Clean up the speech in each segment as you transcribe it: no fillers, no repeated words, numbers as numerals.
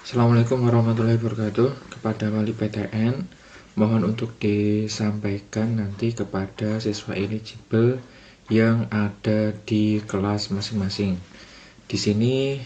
Assalamualaikum warahmatullahi wabarakatuh. Kepada wali PTN, mohon untuk disampaikan nanti kepada siswa eligible yang ada di kelas masing-masing. Di sini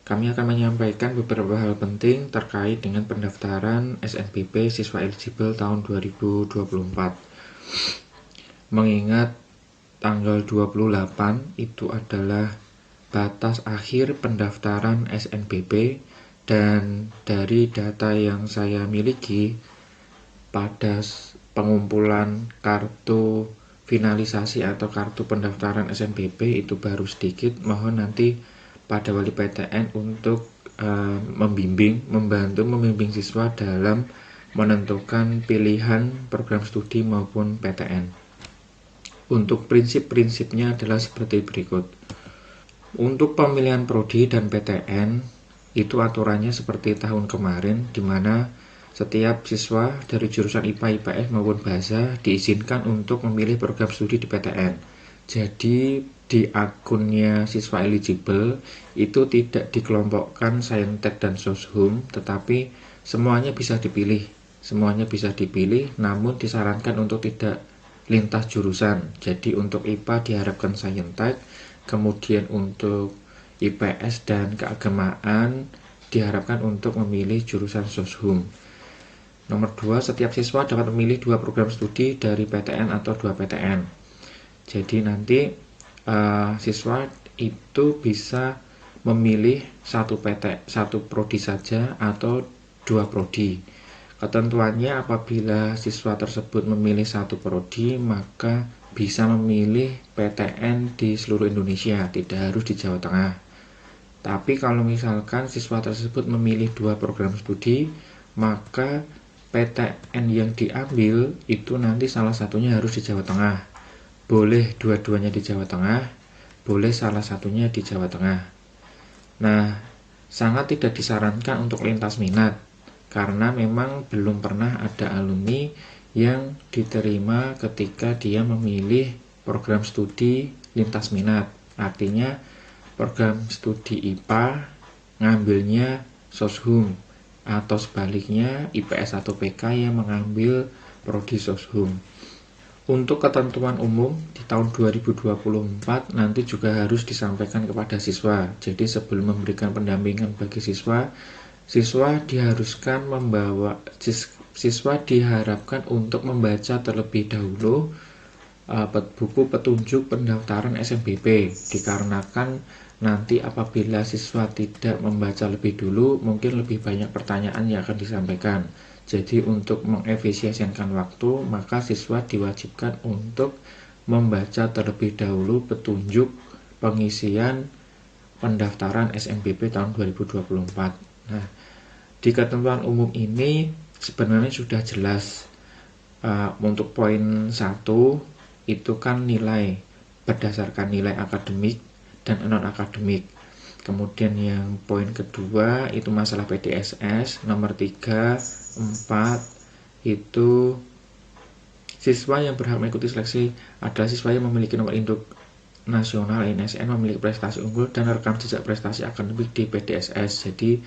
kami akan menyampaikan beberapa hal penting terkait dengan pendaftaran SNBP siswa eligible tahun 2024. Mengingat tanggal 28 itu adalah batas akhir pendaftaran SNBP, dan dari data yang saya miliki pada pengumpulan kartu finalisasi atau kartu pendaftaran SNBP itu baru sedikit. Mohon nanti pada wali PTN untuk membantu membimbing siswa dalam menentukan pilihan program studi maupun PTN. Untuk prinsip-prinsipnya adalah seperti berikut. Untuk pemilihan prodi dan PTN itu aturannya seperti tahun kemarin, di mana setiap siswa dari jurusan IPA, IPS maupun bahasa diizinkan untuk memilih program studi di PTN. Jadi di akunnya siswa eligible itu tidak dikelompokkan Saintek dan Soshum, tetapi semuanya bisa dipilih, namun disarankan untuk tidak lintas jurusan. Jadi untuk IPA diharapkan Saintek, kemudian untuk IPS dan keagamaan diharapkan untuk memilih jurusan Soshum. Nomor 2, setiap siswa dapat memilih 2 program studi dari PTN atau 2 PTN. Jadi nanti siswa itu bisa memilih satu prodi saja atau 2 prodi. Ketentuannya apabila siswa tersebut memilih satu prodi, maka bisa memilih PTN di seluruh Indonesia, tidak harus di Jawa Tengah. Tapi kalau misalkan siswa tersebut memilih 2 program studi, maka PTN yang diambil itu nanti salah satunya harus di Jawa Tengah. Boleh dua-duanya di Jawa Tengah, boleh salah satunya di Jawa Tengah. Nah, sangat tidak disarankan untuk lintas minat, karena memang belum pernah ada alumni yang diterima ketika dia memilih program studi lintas minat. Artinya program studi IPA ngambilnya Soshum, atau sebaliknya IPS atau PK yang mengambil prodi Soshum. Untuk ketentuan umum di tahun 2024 nanti juga harus disampaikan kepada siswa. Jadi sebelum memberikan pendampingan bagi siswa diharapkan untuk membaca terlebih dahulu buku petunjuk pendaftaran SNBP, dikarenakan nanti apabila siswa tidak membaca lebih dulu, mungkin lebih banyak pertanyaan yang akan disampaikan. Jadi untuk mengefisiensikan waktu, maka siswa diwajibkan untuk membaca terlebih dahulu petunjuk pengisian pendaftaran SNBP tahun 2024. Nah, di ketentuan umum ini sebenarnya sudah jelas. Untuk poin 1 itu kan nilai berdasarkan nilai akademik dan non-akademik. Kemudian yang poin kedua itu masalah PDSS. Nomor 3, 4 itu siswa yang berhak mengikuti seleksi adalah siswa yang memiliki nomor induk nasional NSN, memiliki prestasi unggul dan rekam jejak prestasi akademik di PDSS. Jadi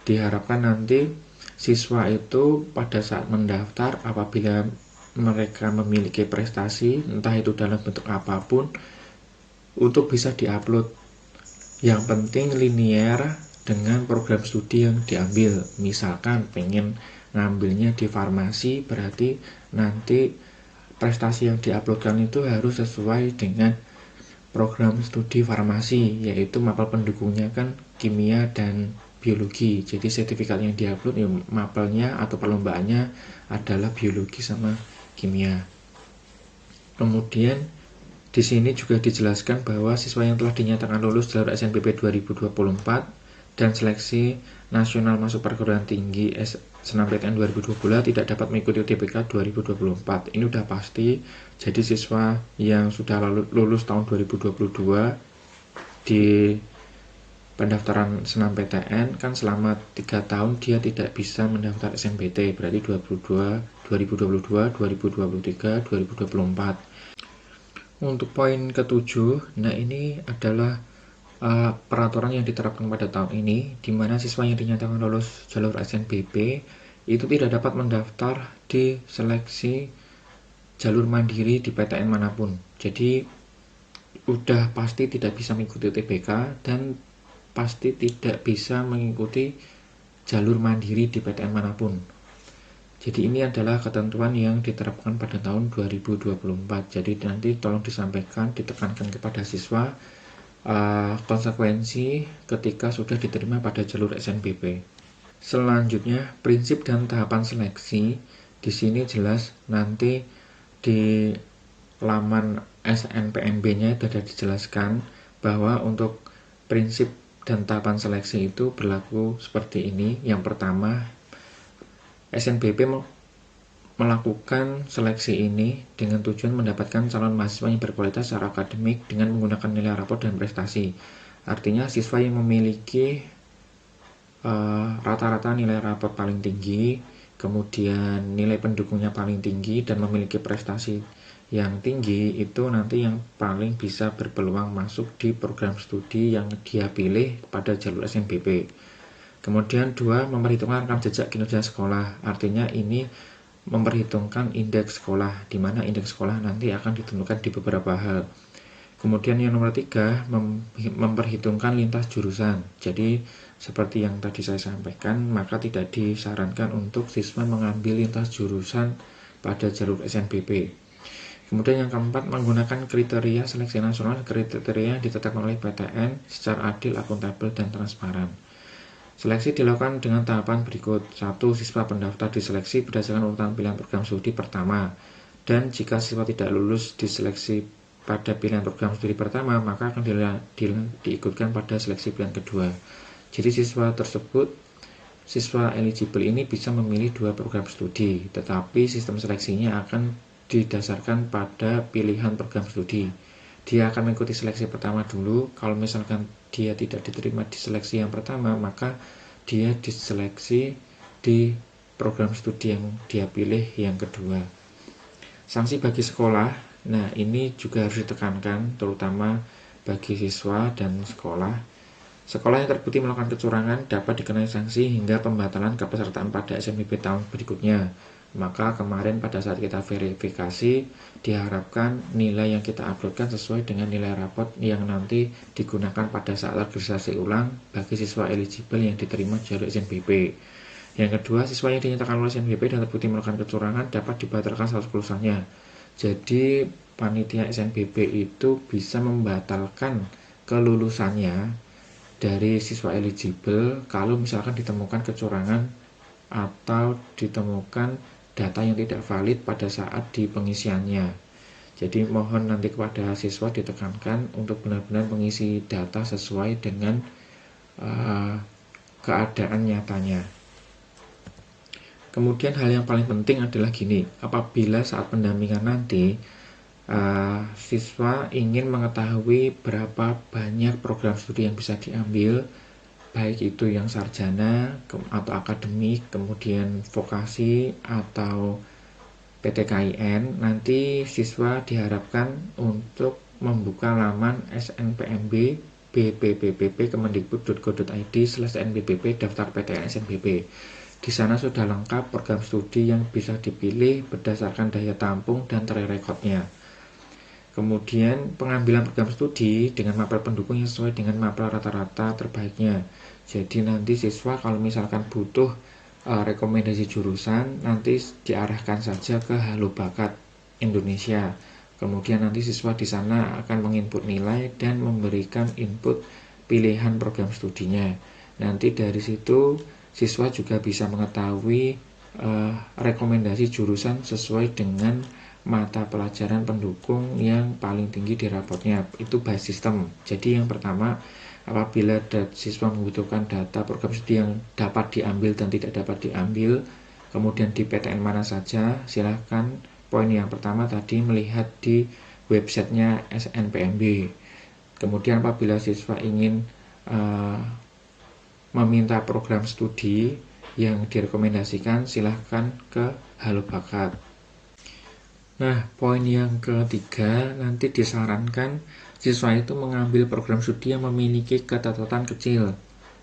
diharapkan nanti siswa itu pada saat mendaftar, apabila mereka memiliki prestasi entah itu dalam bentuk apapun, untuk bisa diupload. Yang penting linear dengan program studi yang diambil. Misalkan pengen ngambilnya di farmasi, berarti nanti prestasi yang diuploadkan itu harus sesuai dengan program studi farmasi, yaitu mapel pendukungnya kan kimia dan biologi. Jadi sertifikat yang diupload ya mapelnya atau perlombaannya adalah biologi sama kimia. Kemudian di sini juga dijelaskan bahwa siswa yang telah dinyatakan lulus jalur SNBP 2024 dan seleksi nasional masuk perguruan tinggi SNMPTN 2022 tidak dapat mengikuti UTBK 2024. Ini udah pasti. Jadi siswa yang sudah lulus tahun 2022 di pendaftaran SNMPTN kan selama 3 tahun dia tidak bisa mendaftar SNMPT, berarti 2022, 2023, 2024. Untuk poin ke-7, nah ini adalah peraturan yang diterapkan pada tahun ini, di mana siswa yang dinyatakan lolos jalur SNBP itu tidak dapat mendaftar di seleksi jalur mandiri di PTN manapun. Jadi udah pasti tidak bisa mengikuti UTBK dan pasti tidak bisa mengikuti jalur mandiri di PTN manapun. Jadi ini adalah ketentuan yang diterapkan pada tahun 2024. Jadi nanti tolong disampaikan, ditekankan kepada siswa konsekuensi ketika sudah diterima pada jalur SNBP. Selanjutnya, prinsip dan tahapan seleksi. Di sini jelas nanti di laman SNPMB-nya sudah dijelaskan bahwa untuk prinsip dan tahapan seleksi itu berlaku seperti ini. Yang pertama, SNBP melakukan seleksi ini dengan tujuan mendapatkan calon mahasiswa yang berkualitas secara akademik dengan menggunakan nilai rapor dan prestasi. Artinya siswa yang memiliki rata-rata nilai rapor paling tinggi, kemudian nilai pendukungnya paling tinggi, dan memiliki prestasi yang tinggi, itu nanti yang paling bisa berpeluang masuk di program studi yang dia pilih pada jalur SNBP. Kemudian 2, memperhitungkan rekam jejak kinerja sekolah. Artinya ini memperhitungkan indeks sekolah, di mana indeks sekolah nanti akan ditentukan di beberapa hal. Kemudian yang nomor 3, memperhitungkan lintas jurusan. Jadi seperti yang tadi saya sampaikan, maka tidak disarankan untuk siswa mengambil lintas jurusan pada jalur SNBP. Kemudian yang keempat, menggunakan kriteria seleksi nasional, kriteria yang ditetapkan oleh PTN secara adil, akuntabel, dan transparan. Seleksi dilakukan dengan tahapan berikut. 1. Siswa pendaftar diseleksi berdasarkan urutan pilihan program studi pertama. Dan jika siswa tidak lulus diseleksi pada pilihan program studi pertama, maka akan diikutkan pada seleksi pilihan kedua. Jadi siswa eligible ini bisa memilih 2 program studi, tetapi sistem seleksinya akan didasarkan pada pilihan program studi. Dia akan mengikuti seleksi pertama dulu. Kalau misalkan dia tidak diterima di seleksi yang pertama, maka dia diseleksi di program studi yang dia pilih yang kedua. Sanksi bagi sekolah, nah ini juga harus ditekankan, terutama bagi siswa dan sekolah. Sekolah yang terbukti melakukan kecurangan dapat dikenai sanksi hingga pembatalan kepesertaan pada SNBP tahun berikutnya. Maka kemarin pada saat kita verifikasi, diharapkan nilai yang kita uploadkan sesuai dengan nilai rapot yang nanti digunakan pada saat registrasi ulang bagi siswa eligible yang diterima jalur SNBP. Yang kedua, siswa yang dinyatakan oleh SNBP dan terbukti melakukan kecurangan dapat dibatalkan status kelulusannya. Jadi panitia SNBP itu bisa membatalkan kelulusannya dari siswa eligible kalau misalkan ditemukan kecurangan atau ditemukan data yang tidak valid pada saat di pengisiannya. Jadi mohon nanti kepada siswa ditekankan untuk benar-benar mengisi data sesuai dengan keadaan nyatanya. Kemudian hal yang paling penting adalah gini, apabila saat pendampingan nanti siswa ingin mengetahui berapa banyak program studi yang bisa diambil, baik itu yang sarjana atau akademik, kemudian vokasi atau PTKIN, nanti siswa diharapkan untuk membuka laman SNPMB bpppp kemendikbud.go.id/nbpp daftar PTN SNBP. Di sana sudah lengkap program studi yang bisa dipilih berdasarkan daya tampung dan track record-nya. Kemudian pengambilan program studi dengan mapel pendukung yang sesuai dengan mapel rata-rata terbaiknya. Jadi nanti siswa kalau misalkan butuh rekomendasi jurusan, nanti diarahkan saja ke Halo Bakat Indonesia. Kemudian nanti siswa di sana akan menginput nilai dan memberikan input pilihan program studinya. Nanti dari situ siswa juga bisa mengetahui rekomendasi jurusan sesuai dengan mata pelajaran pendukung yang paling tinggi di raportnya. Itu by system. Jadi yang pertama, apabila siswa membutuhkan data program studi yang dapat diambil dan tidak dapat diambil, kemudian di PTN mana saja, silahkan poin yang pertama tadi melihat di websitenya SNPMB. Kemudian apabila siswa ingin meminta program studi yang direkomendasikan, silahkan ke Halo Bakat. Nah, poin yang ketiga, nanti disarankan siswa itu mengambil program studi yang memiliki ketatatan kecil.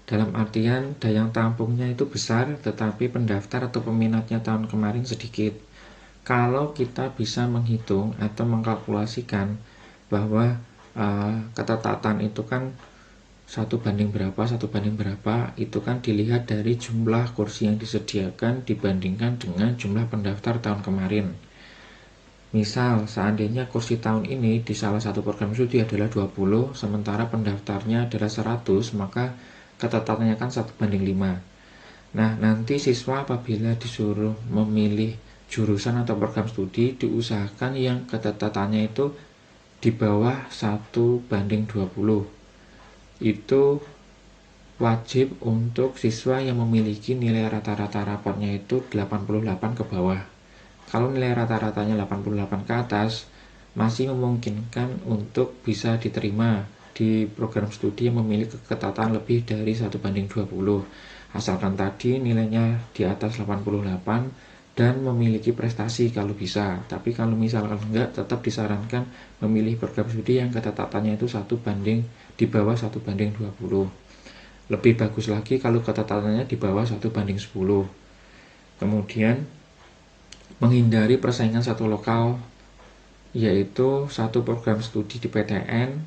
Dalam artian daya tampungnya itu besar, tetapi pendaftar atau peminatnya tahun kemarin sedikit. Kalau kita bisa menghitung atau mengkalkulasikan bahwa ketatatan itu kan 1:berapa, itu kan dilihat dari jumlah kursi yang disediakan dibandingkan dengan jumlah pendaftar tahun kemarin. Misal, seandainya kursi tahun ini di salah satu program studi adalah 20, sementara pendaftarnya adalah 100, maka ketatatannya kan 1:5. Nah, nanti siswa apabila disuruh memilih jurusan atau program studi, diusahakan yang ketatatannya itu di bawah 1:20. Itu wajib untuk siswa yang memiliki nilai rata-rata rapotnya itu 88 ke bawah. Kalau nilai rata-ratanya 88 ke atas, masih memungkinkan untuk bisa diterima di program studi yang memiliki ketatan lebih dari 1:20. Asalkan tadi nilainya di atas 88 dan memiliki prestasi kalau bisa. Tapi kalau misalkan enggak, tetap disarankan memilih program studi yang ketatatannya itu di bawah 1:20. Lebih bagus lagi kalau ketatatannya di bawah 1:10. Kemudian menghindari persaingan satu lokal, yaitu satu program studi di PTN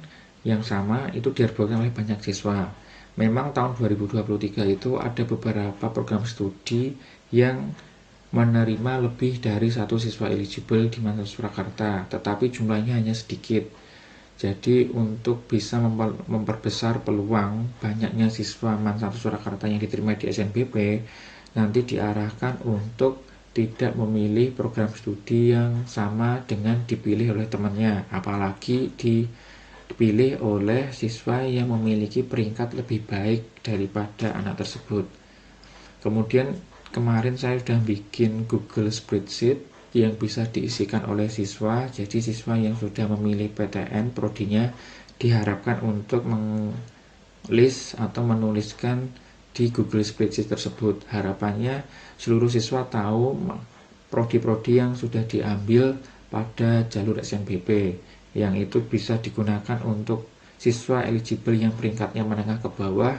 yang sama itu diharapkan oleh banyak siswa. Memang tahun 2023 itu ada beberapa program studi yang menerima lebih dari satu siswa eligible di Mansatu Surakarta, tetapi jumlahnya hanya sedikit. Jadi untuk bisa memperbesar peluang banyaknya siswa Mansatu Surakarta yang diterima di SNBP, nanti diarahkan untuk tidak memilih program studi yang sama dengan dipilih oleh temannya, apalagi dipilih oleh siswa yang memiliki peringkat lebih baik daripada anak tersebut. Kemudian kemarin saya sudah bikin Google Spreadsheet yang bisa diisikan oleh siswa. Jadi siswa yang sudah memilih PTN prodinya diharapkan untuk menulis di Google Spreadsheet tersebut. Harapannya seluruh siswa tahu prodi-prodi yang sudah diambil pada jalur SNBP, yang itu bisa digunakan untuk siswa eligible yang peringkatnya menengah ke bawah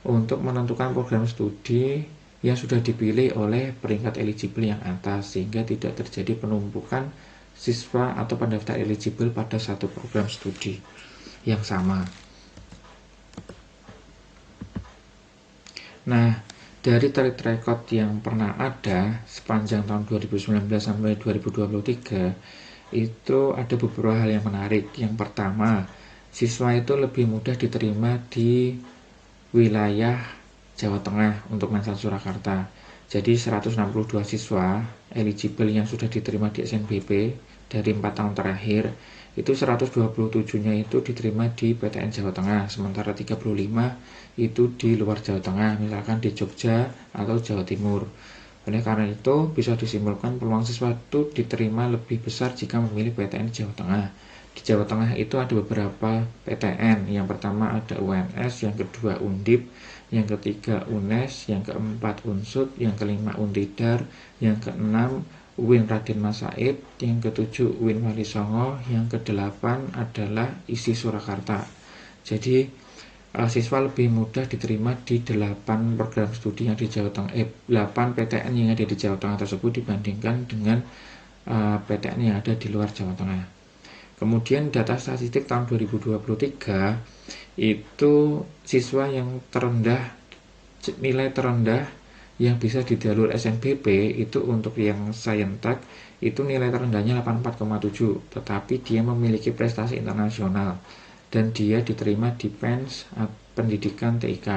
untuk menentukan program studi yang sudah dipilih oleh peringkat eligible yang atas, sehingga tidak terjadi penumpukan siswa atau pendaftar eligible pada satu program studi yang sama. Nah, dari track record yang pernah ada sepanjang tahun 2019 sampai 2023, itu ada beberapa hal yang menarik. Yang pertama, siswa itu lebih mudah diterima di wilayah Jawa Tengah untuk Mansatu Surakarta. Jadi 162 siswa eligible yang sudah diterima di SNBP dari 4 tahun terakhir, itu 127-nya itu diterima di PTN Jawa Tengah, sementara 35 itu di luar Jawa Tengah, misalkan di Jogja atau Jawa Timur. Oleh karena itu, bisa disimpulkan peluang siswa itu diterima lebih besar jika memilih PTN Jawa Tengah. Di Jawa Tengah itu ada beberapa PTN. Yang pertama ada UNS, yang kedua Undip, yang ketiga UNES, yang keempat Unsud, yang kelima Untidar, yang keenam UIN Raden Mas Said, yang ketujuh UIN Wali Songo, yang kedelapan adalah ISI Surakarta. Jadi siswa lebih mudah diterima di 8 program studi yang di Jawa Tengah, 8 PTN yang ada di Jawa Tengah tersebut dibandingkan dengan PTN yang ada di luar Jawa Tengah. Kemudian data statistik tahun 2023 itu siswa yang nilai terendah yang bisa di jalur SNBP itu untuk yang Saintek itu nilai terendahnya 84,7, tetapi dia memiliki prestasi internasional dan dia diterima di PENS pendidikan TIK.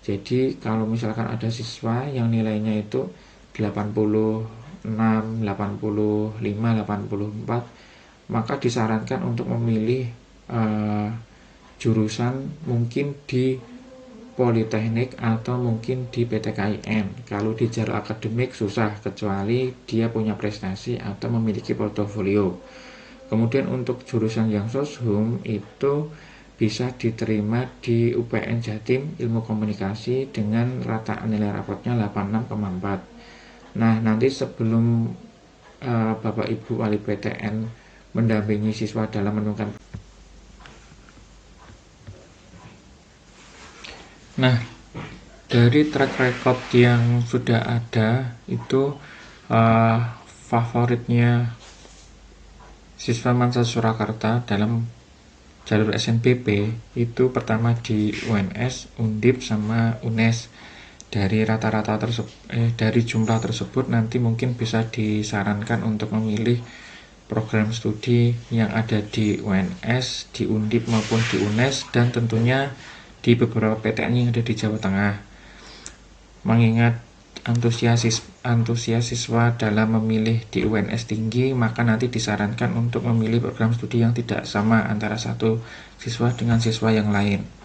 Jadi kalau misalkan ada siswa yang nilainya itu 86, 85, 84, maka disarankan untuk memilih jurusan mungkin di Politeknik atau mungkin di PTKIN. Kalau di jalur akademik susah, kecuali dia punya prestasi atau memiliki portofolio. Kemudian untuk jurusan yang soshum itu bisa diterima di UPN Jatim Ilmu Komunikasi dengan rataan nilai rapotnya 86,4. Nah, nanti sebelum Bapak Ibu wali PTN mendampingi siswa dalam menentukan Nah, dari track record yang sudah ada itu favoritnya siswa Mansa Surakarta dalam jalur SNBP itu pertama di UNS, Undip, sama UNES. Dari rata-rata dari jumlah tersebut nanti mungkin bisa disarankan untuk memilih program studi yang ada di UNS, di Undip maupun di UNES, dan tentunya di beberapa PTN yang ada di Jawa Tengah. Mengingat antusias siswa dalam memilih di UNS tinggi, maka nanti disarankan untuk memilih program studi yang tidak sama antara satu siswa dengan siswa yang lain.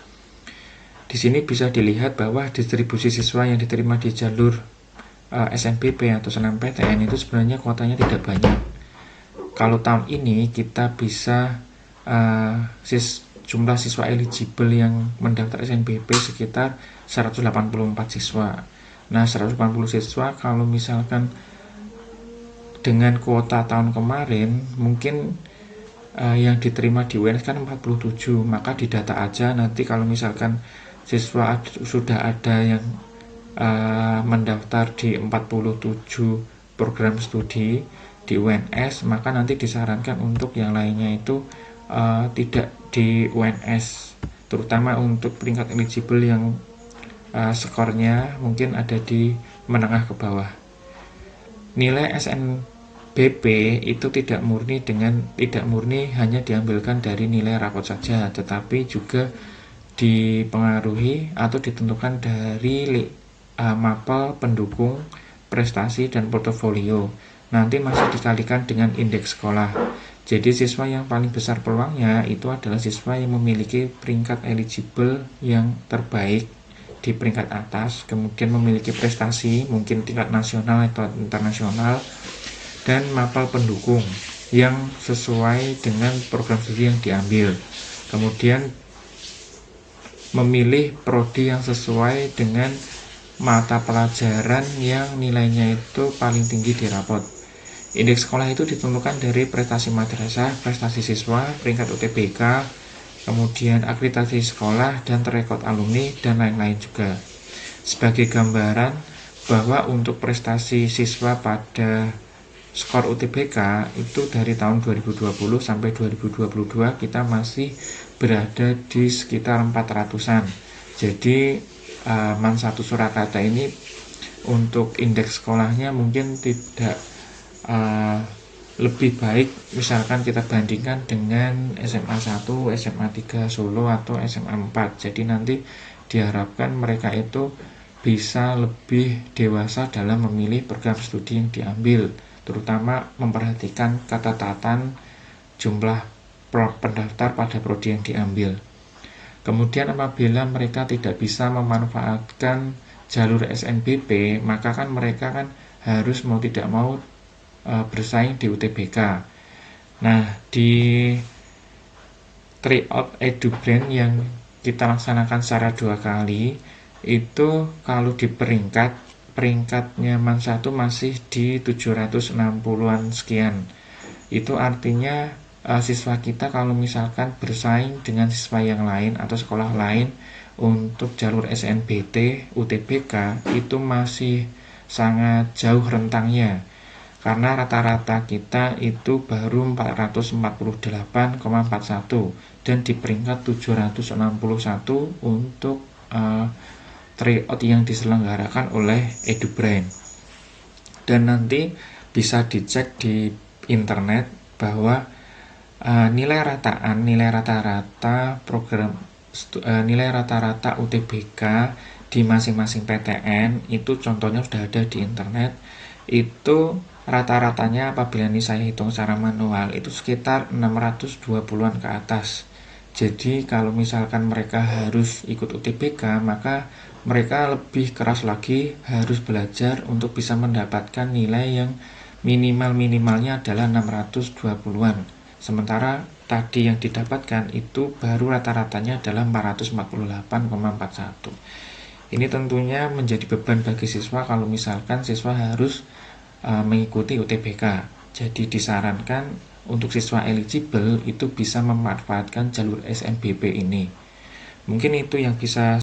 Di sini bisa dilihat bahwa distribusi siswa yang diterima di jalur SNBP atau SNMPTN itu sebenarnya kuotanya tidak banyak. Kalau tahun ini kita bisa jumlah siswa eligible yang mendaftar SNBP sekitar 184 siswa. Nah, 180 siswa kalau misalkan dengan kuota tahun kemarin mungkin yang diterima di UNS kan 47, maka didata aja nanti kalau misalkan siswa sudah ada yang mendaftar di 47 program studi di UNS, maka nanti disarankan untuk yang lainnya itu tidak di UNS, terutama untuk peringkat eligible yang skornya mungkin ada di menengah ke bawah. Nilai SNBP itu tidak murni hanya diambilkan dari nilai rapot saja, tetapi juga dipengaruhi atau ditentukan dari mapel pendukung, prestasi, dan portofolio. Nanti masih dikalikan dengan indeks sekolah. Jadi siswa yang paling besar peluangnya itu adalah siswa yang memiliki peringkat eligible yang terbaik di peringkat atas, kemudian memiliki prestasi mungkin tingkat nasional atau internasional, dan mapel pendukung yang sesuai dengan program studi yang diambil. Kemudian memilih prodi yang sesuai dengan mata pelajaran yang nilainya itu paling tinggi di rapot. Indeks sekolah itu ditentukan dari prestasi madrasah, prestasi siswa, peringkat UTBK, kemudian akreditasi sekolah, dan rekod alumni, dan lain-lain juga. Sebagai gambaran bahwa untuk prestasi siswa pada skor UTBK itu dari tahun 2020 sampai 2022 kita masih berada di sekitar 400-an. Jadi Man 1 Surakarta ini untuk indeks sekolahnya mungkin tidak lebih baik misalkan kita bandingkan dengan SMA 1, SMA 3 Solo atau SMA 4. Jadi nanti diharapkan mereka itu bisa lebih dewasa dalam memilih program studi yang diambil, terutama memperhatikan ketatatan jumlah pendaftar pada prodi yang diambil. Kemudian apabila mereka tidak bisa memanfaatkan jalur SNBP, maka kan mereka kan harus mau tidak mau bersaing di UTBK. Nah, di tryout EduBrand yang kita laksanakan secara 2 kali, itu kalau di peringkatnya Man 1 masih di 760-an sekian. Itu artinya siswa kita kalau misalkan bersaing dengan siswa yang lain atau sekolah lain untuk jalur SNBT, UTBK itu masih sangat jauh rentangnya, karena rata-rata kita itu baru 448,41 dan di peringkat 761 untuk tryout yang diselenggarakan oleh EduBrand. Dan nanti bisa dicek di internet bahwa nilai rata-rata UTBK di masing-masing PTN itu contohnya sudah ada di internet. Itu rata-ratanya apabila ini saya hitung secara manual itu sekitar 620-an ke atas. Jadi kalau misalkan mereka harus ikut UTBK, maka mereka lebih keras lagi harus belajar untuk bisa mendapatkan nilai yang minimalnya adalah 620-an. Sementara tadi yang didapatkan itu baru rata-ratanya adalah 448,41. Ini tentunya menjadi beban bagi siswa kalau misalkan siswa harus mengikuti UTBK. Jadi disarankan untuk siswa eligible itu bisa memanfaatkan jalur SNBP ini. Mungkin itu yang bisa